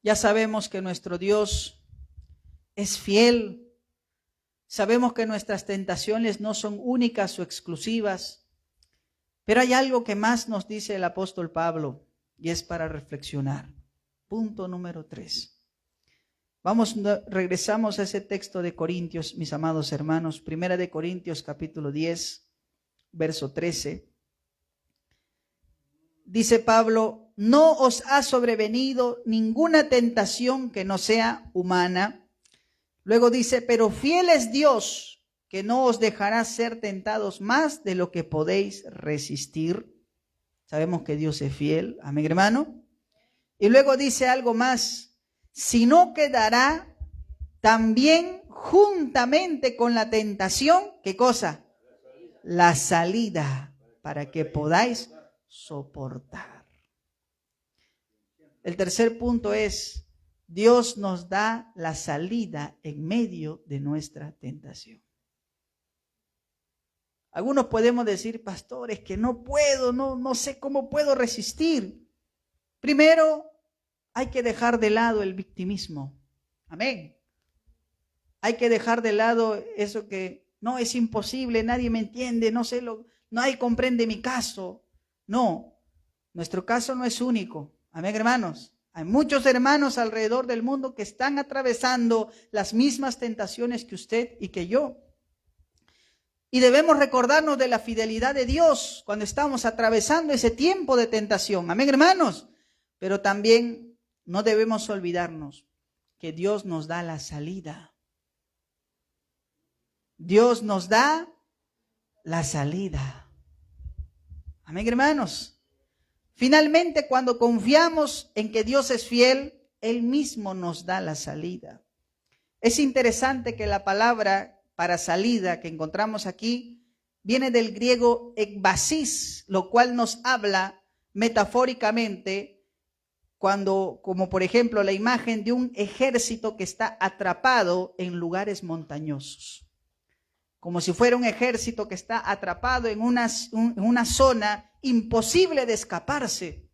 Ya sabemos que nuestro Dios es fiel. Sabemos que nuestras tentaciones no son únicas o exclusivas. Pero hay algo que más nos dice el apóstol Pablo y es para reflexionar. Punto número 3. Regresamos a ese texto de Corintios, mis amados hermanos. Primera de Corintios, capítulo 10, verso 13. Dice Pablo, no os ha sobrevenido ninguna tentación que no sea humana. Luego dice, pero fiel es Dios, que no os dejará ser tentados más de lo que podéis resistir. Sabemos que Dios es fiel. Amén, hermano. Y luego dice algo más, sino que dará también juntamente con la tentación, ¿qué cosa? La salida para que podáis soportar. El tercer punto es, Dios nos da la salida en medio de nuestra tentación. Algunos podemos decir, pastores, que no puedo, no sé cómo puedo resistir. Primero, hay que dejar de lado el victimismo. Amén. Hay que dejar de lado eso que no es imposible, nadie me entiende, nadie comprende mi caso. No, nuestro caso no es único. Amén, hermanos. Hay muchos hermanos alrededor del mundo que están atravesando las mismas tentaciones que usted y que yo. Y debemos recordarnos de la fidelidad de Dios cuando estamos atravesando ese tiempo de tentación. Amén, hermanos. Pero también no debemos olvidarnos que Dios nos da la salida. Dios nos da la salida. Amén, hermanos. Finalmente, cuando confiamos en que Dios es fiel, Él mismo nos da la salida. Es interesante que la palabra para salida que encontramos aquí viene del griego ekbasis, lo cual nos habla metafóricamente como por ejemplo la imagen de un ejército que está atrapado en lugares montañosos. Como si fuera un ejército que está atrapado en una zona imposible de escaparse,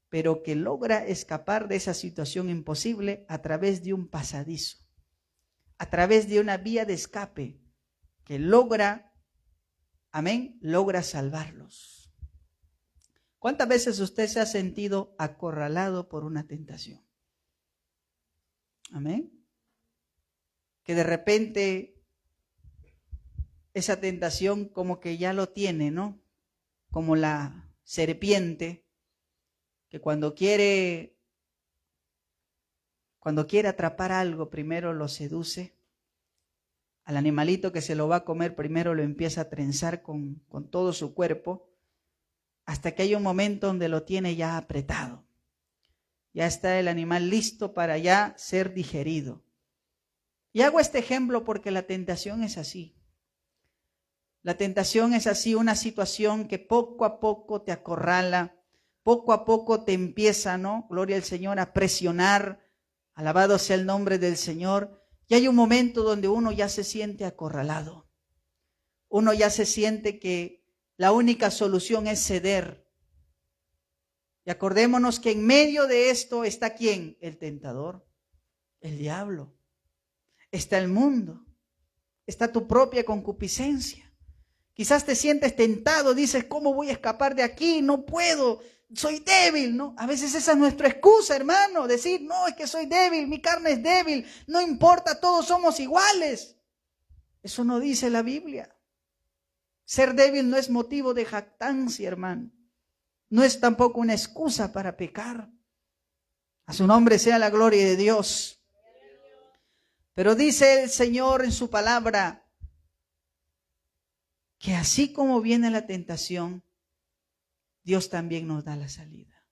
pero que logra escapar de esa situación imposible a través de un pasadizo, a través de una vía de escape que logra salvarlos. ¿Cuántas veces usted se ha sentido acorralado por una tentación? Amén. Que de repente esa tentación como que ya lo tiene, ¿no? Como la serpiente que cuando quiere atrapar algo, primero lo seduce. Al animalito que se lo va a comer, primero lo empieza a trenzar con todo su cuerpo, hasta que hay un momento donde lo tiene ya apretado. Ya está el animal listo para ya ser digerido. Y hago este ejemplo porque la tentación es así. La tentación es así, una situación que poco a poco te acorrala, poco a poco te empieza, ¿no? Gloria al Señor, a presionar. Alabado sea el nombre del Señor. Y hay un momento donde uno ya se siente acorralado. Uno ya se siente que la única solución es ceder. Y acordémonos que en medio de esto está ¿quién? El tentador, el diablo. Está el mundo. Está tu propia concupiscencia. Quizás te sientes tentado, dices, ¿cómo voy a escapar de aquí? No puedo. soy débil, ¿no? A veces esa es nuestra excusa, hermano, decir, no, es que soy débil, mi carne es débil, no importa, todos somos iguales. Eso no dice la Biblia. Ser débil no es motivo de jactancia, hermano. No es tampoco una excusa para pecar. A su nombre sea la gloria de Dios. Pero dice el Señor en su palabra que así como viene la tentación, Dios también nos da la salida.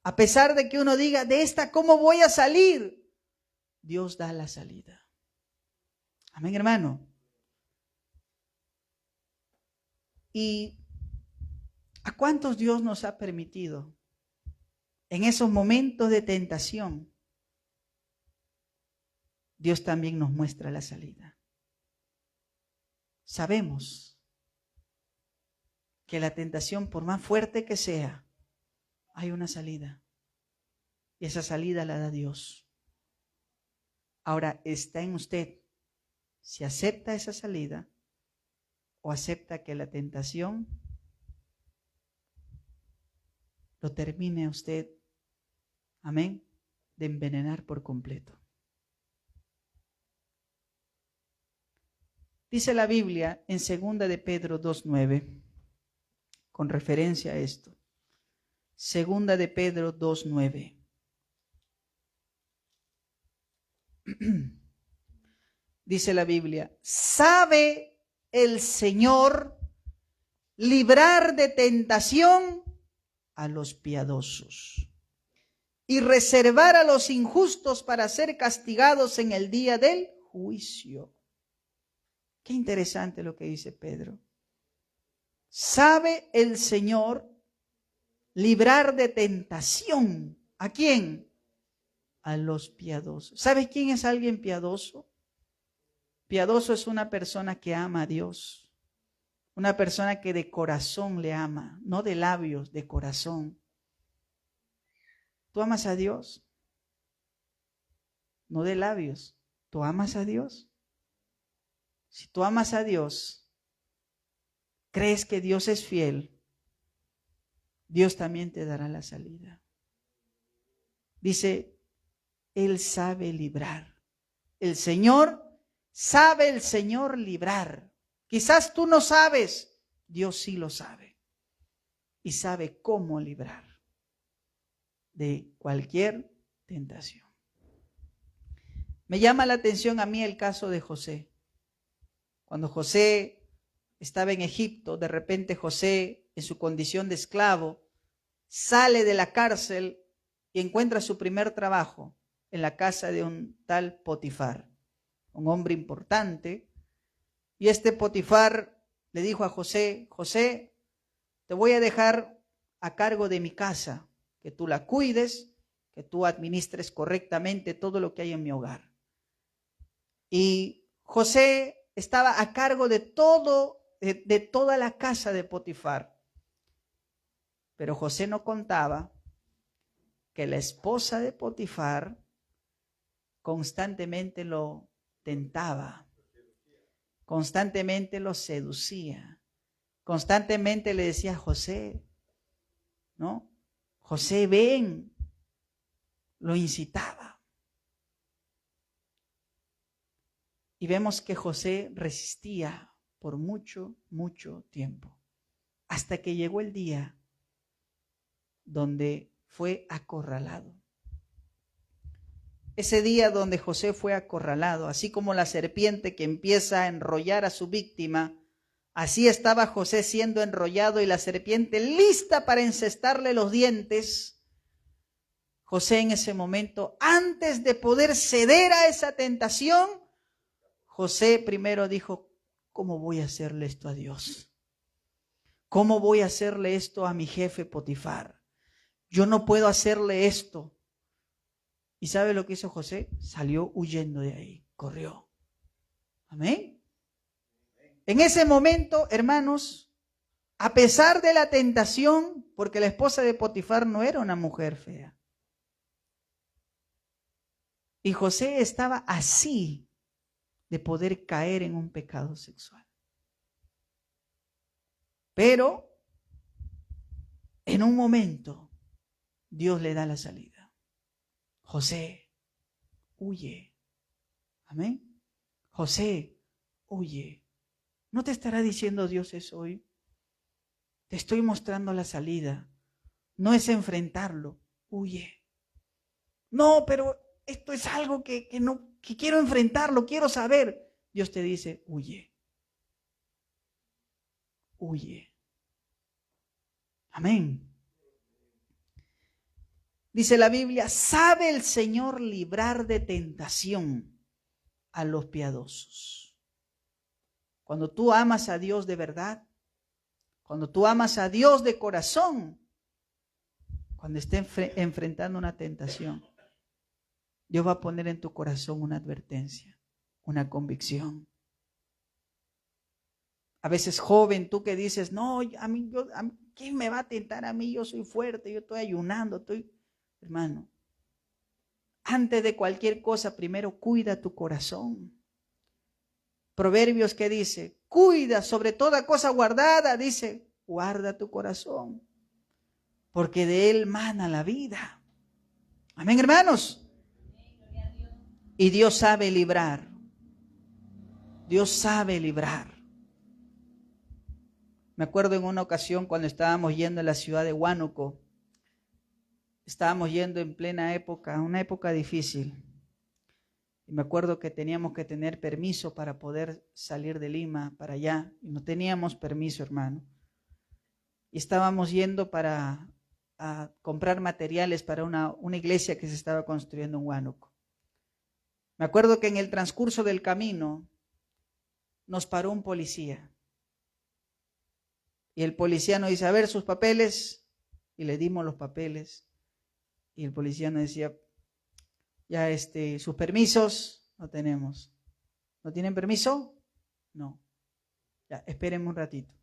A pesar de que uno diga, de esta, ¿cómo voy a salir? Dios da la salida. Amén, hermano. ¿Y a cuántos Dios nos ha permitido en esos momentos de tentación? Dios también nos muestra la salida. Sabemos que la tentación, por más fuerte que sea, hay una salida. Y esa salida la da Dios. Ahora está en usted si acepta esa salida o acepta que la tentación lo termine a usted, amén, de envenenar por completo. Dice la Biblia en 2 de Pedro 2:9, con referencia a esto. 2 de Pedro 2:9. Dice la Biblia, ¿sabe el Señor librar de tentación a los piadosos y reservar a los injustos para ser castigados en el día del juicio? Qué interesante lo que dice Pedro. ¿Sabe el Señor librar de tentación? ¿A quién? A los piadosos. ¿Sabes quién es alguien piadoso? Piadoso es una persona que ama a Dios. Una persona que de corazón le ama, no de labios, de corazón. ¿Tú amas a Dios? No de labios. ¿Tú amas a Dios? Si tú amas a Dios, crees que Dios es fiel, Dios también te dará la salida. Dice, Él sabe librar. El Señor librar. Quizás tú no sabes, Dios sí lo sabe. Y sabe cómo librar de cualquier tentación. Me llama la atención a mí el caso de José. Cuando José estaba en Egipto, de repente José, en su condición de esclavo, sale de la cárcel y encuentra su primer trabajo en la casa de un tal Potifar, un hombre importante. Y este Potifar le dijo a José, José, te voy a dejar a cargo de mi casa, que tú la cuides, que tú administres correctamente todo lo que hay en mi hogar. Y José estaba a cargo de toda la casa de Potifar. Pero José no contaba que la esposa de Potifar constantemente lo tentaba, constantemente lo seducía, constantemente le decía, José, ¿no? José, ven, lo incitaba. Y vemos que José resistía por mucho, mucho tiempo, hasta que llegó el día donde fue acorralado. Ese día donde José fue acorralado, así como la serpiente que empieza a enrollar a su víctima, así estaba José siendo enrollado y la serpiente lista para encestarle los dientes. José en ese momento, antes de poder ceder a esa tentación, José primero dijo, ¿cómo voy a hacerle esto a Dios? ¿Cómo voy a hacerle esto a mi jefe Potifar? Yo no puedo hacerle esto. ¿Y sabe lo que hizo José? Salió huyendo de ahí, corrió. Amén. En ese momento, hermanos, a pesar de la tentación, porque la esposa de Potifar no era una mujer fea. Y José estaba así de poder caer en un pecado sexual. Pero en un momento Dios le da la salida. José, huye. Amén. José, huye. ¿No te estará diciendo Dios eso hoy? Te estoy mostrando la salida. No es enfrentarlo. Huye. No, pero esto es algo que quiero enfrentarlo, quiero saber. Dios te dice, huye. Huye. Amén. Dice la Biblia, sabe el Señor librar de tentación a los piadosos. Cuando tú amas a Dios de verdad, cuando tú amas a Dios de corazón, cuando estés enfrentando una tentación, Dios va a poner en tu corazón una advertencia, una convicción. A veces joven, tú que dices, no, ¿quién me va a tentar a mí? Yo soy fuerte, yo estoy ayunando, Hermano, antes de cualquier cosa, primero cuida tu corazón. Proverbios que dice, cuida sobre toda cosa guardada, dice, guarda tu corazón, porque de él mana la vida. Amén, hermanos. Y Dios sabe librar. Dios sabe librar. Me acuerdo en una ocasión cuando estábamos yendo a la ciudad de Huánuco, estábamos yendo en plena época, una época difícil. Y me acuerdo que teníamos que tener permiso para poder salir de Lima para allá. Y no teníamos permiso, hermano. Y estábamos yendo a comprar materiales para una iglesia que se estaba construyendo en Huánuco. Me acuerdo que en el transcurso del camino nos paró un policía. Y el policía nos dice, a ver sus papeles. Y le dimos los papeles. Y el policía nos decía, ya sus permisos no tenemos. ¿No tienen permiso? No. Ya, espérenme un ratito.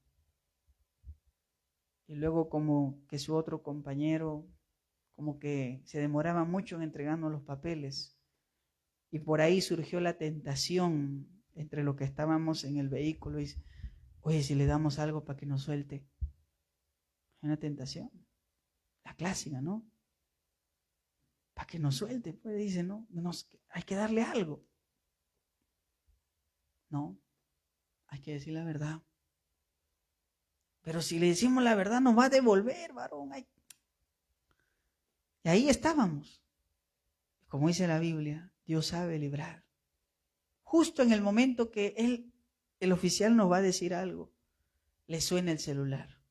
Y luego como que su otro compañero, como que se demoraba mucho en entregarnos los papeles. Y por ahí surgió la tentación entre los que estábamos en el vehículo. Y dice, oye, si le damos algo para que nos suelte. Es una tentación. La clásica, ¿no? Para que nos suelte, pues dice, ¿no? Hay que darle algo. No, hay que decir la verdad. Pero si le decimos la verdad, nos va a devolver, varón. Y ahí estábamos. Como dice la Biblia, Dios sabe librar. Justo en el momento que el oficial nos va a decir algo, le suena el celular.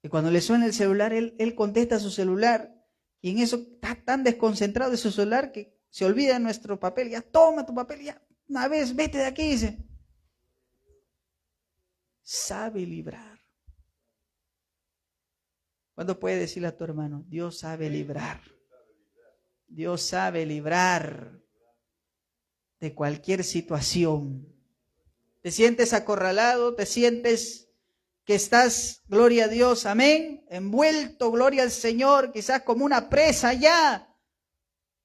Y cuando le suena el celular, él contesta su celular. Y en eso está tan desconcentrado de su celular que se olvida de nuestro papel. Ya toma tu papel, ya una vez, vete de aquí, dice. Sabe librar. ¿Cuándo puedes decirle a tu hermano? Dios sabe librar. Dios sabe librar de cualquier situación. Te sientes acorralado, te sientes que estás, gloria a Dios, amén, envuelto, gloria al Señor, quizás como una presa ya,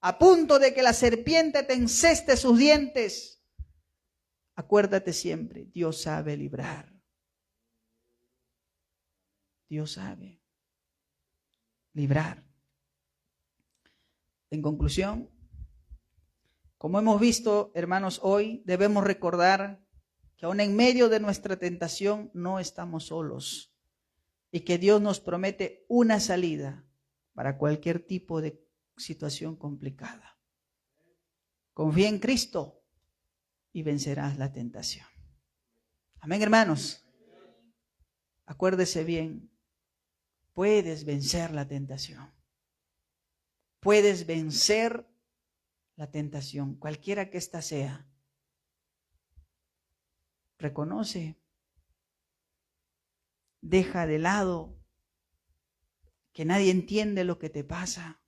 a punto de que la serpiente te enceste sus dientes. Acuérdate siempre, Dios sabe librar. Dios sabe librar. En conclusión, como hemos visto, hermanos, hoy debemos recordar que aún en medio de nuestra tentación no estamos solos y que Dios nos promete una salida para cualquier tipo de situación complicada. Confía en Cristo y vencerás la tentación. Amén, hermanos. Acuérdese bien, puedes vencer la tentación. Puedes vencer la tentación, cualquiera que ésta sea. Reconoce, deja de lado que nadie entiende lo que te pasa.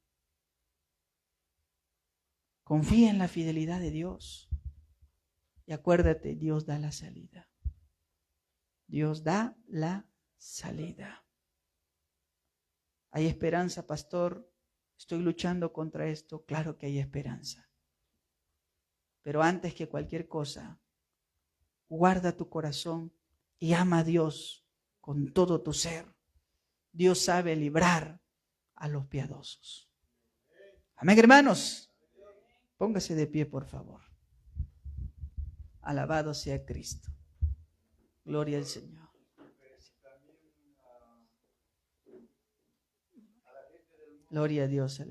Confía en la fidelidad de Dios y acuérdate, Dios da la salida. Dios da la salida. ¿Hay esperanza, pastor? Estoy luchando contra esto. Claro que hay esperanza. Pero antes que cualquier cosa, guarda tu corazón y ama a Dios con todo tu ser. Dios sabe librar a los piadosos. Amén, hermanos. Póngase de pie, por favor. Alabado sea Cristo. Gloria al Señor. Gloria a Dios.